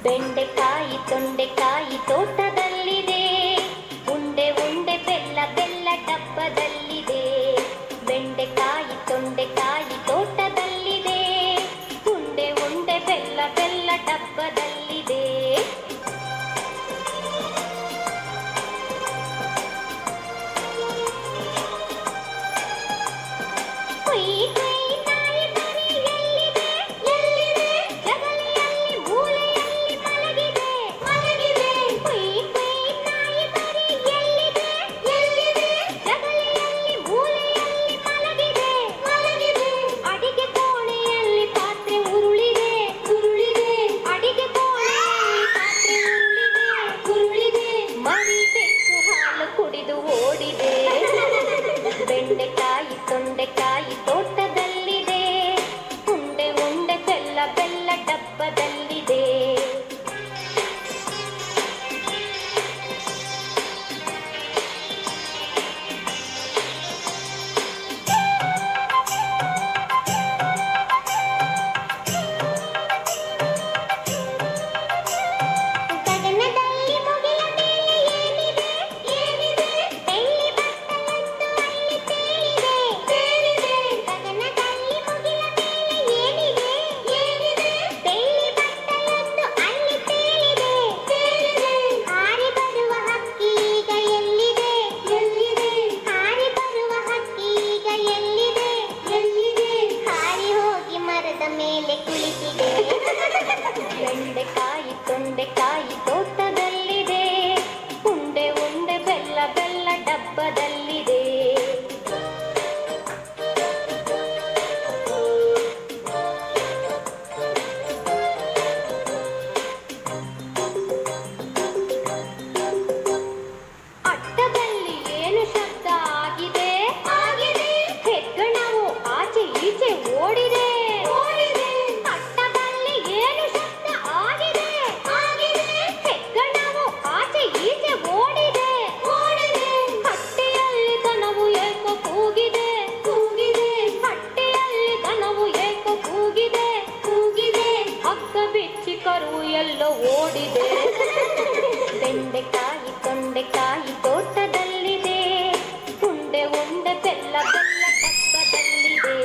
ಬೆಂಡೆಕಾಯಿ ತೊಂಡೆಕಾಯಿ ತೋಟದಲ್ಲಿದೆ, ಉಂಡೆ ಉಂಡೆ ಬೆಲ್ಲ ಬೆಲ್ಲ ಡಬ್ಬದಲ್ಲಿದೆ. ಬೆಂಡೆಕಾಯಿ ತೊಂಡೆಕಾಯಿ ತೋಟದಲ್ಲಿದೆ, ಉಂಡೆ ಉಂಡೆ ಬೆಲ್ಲ ಬೆಲ್ಲ ಡಬ್ಬದಲ್ಲಿದೆ. ಬೆಂಡೆಕಾಯಿ ತೊಂಡೆಕಾಯಿ ತೋಟದಲ್ಲಿದೆ, ಉಂಡೆ ಉಂಡೆ ಬೆಲ್ಲ ಬೆಲ್ಲ ಡಬ್ಬದಲ್ಲಿದೆ. ಮೇಲೆ ಕುಳಿತಿದೆ. ಬೆಂಡೆಕಾಯಿ ತೊಂಡೆಕಾಯಿ ತೋಟದಲ್ಲಿದೆ, ಉಂಡೆ ಉಂಡೆ ಬೆಲ್ಲ ಬೆಲ್ಲ ಡಬ್ಬದಲ್ಲಿದೆ. ಅಟ್ಟದಲ್ಲಿ ಏನು ಶಬ್ದ ಆಗಿದೆ? ಹೆಗ್ಗಣವು ಆಚೆ ಈಚೆ ಓಡಿದೆ. ಅಟ್ಟದಲ್ಲಿ ಏನು ಶಬ್ದ ಆಗಿದೆ? ಹೆಗ್ಗಣವು ಆಚೆ ಈಚೆ ಓಡಿದೆ. ಹಟ್ಟಿಯಲ್ಲಿ ದನವು ಏಕೋ ಕೂಗಿದೆ. ಹಟ್ಟಿಯಲ್ಲಿ ದನವು ಏಕೋ ಕೂಗಿದೆ. ಹಗ್ಗ ಬಿಚ್ಚಿ ಕರು ಎಲ್ಲೋ ಓಡಿದೆ. ಬೆಂಡೆಕಾಯಿ ತೊಂಡೆಕಾಯಿ ತೋಟದಲ್ಲಿದೆ, ಉಂಡೆ ಉಂಡೆ ಬೆಲ್ಲ ಬೆಲ್ಲ ಡಬ್ಬದಲ್ಲಿದೆ.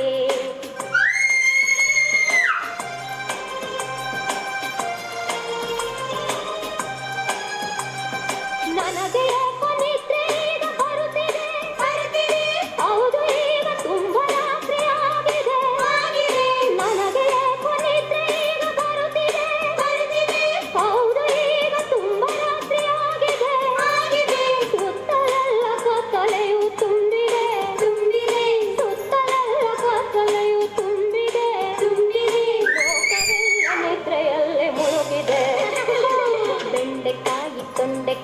ನನಗೆ ಏಕೋ ನಿದ್ರೆ ಈಗ ಬರುತ್ತಿದೆ. ಹೌದು, ಈಗ ತುಂಬ ರಾತ್ರಿ ಆಗಿದೆ. ನನಗೆ ಏಕೋ ನಿದ್ರೆ ಈಗ ಬರುತ್ತಿದೆ. ಹೌದು, ಈಗ ತುಂಬ ರಾತ್ರಿ ಆಗಿದೆ. ಸುತ್ತಲೆಲ್ಲ ಕತ್ತಲೆಯು ತುಂಬಿದೆ. ಸುತ್ತಲೆಲ್ಲ ಕತ್ತಲೆಯು ತುಂಬಿದೆ. ಲೋಕವೆಲ್ಲ ನಿದ್ರೆಯಲ್ಲೇ ಮುಳುಗಿದೆ. ಬೆಂಡೆಕಾಯಿ ತೊಂಡೆ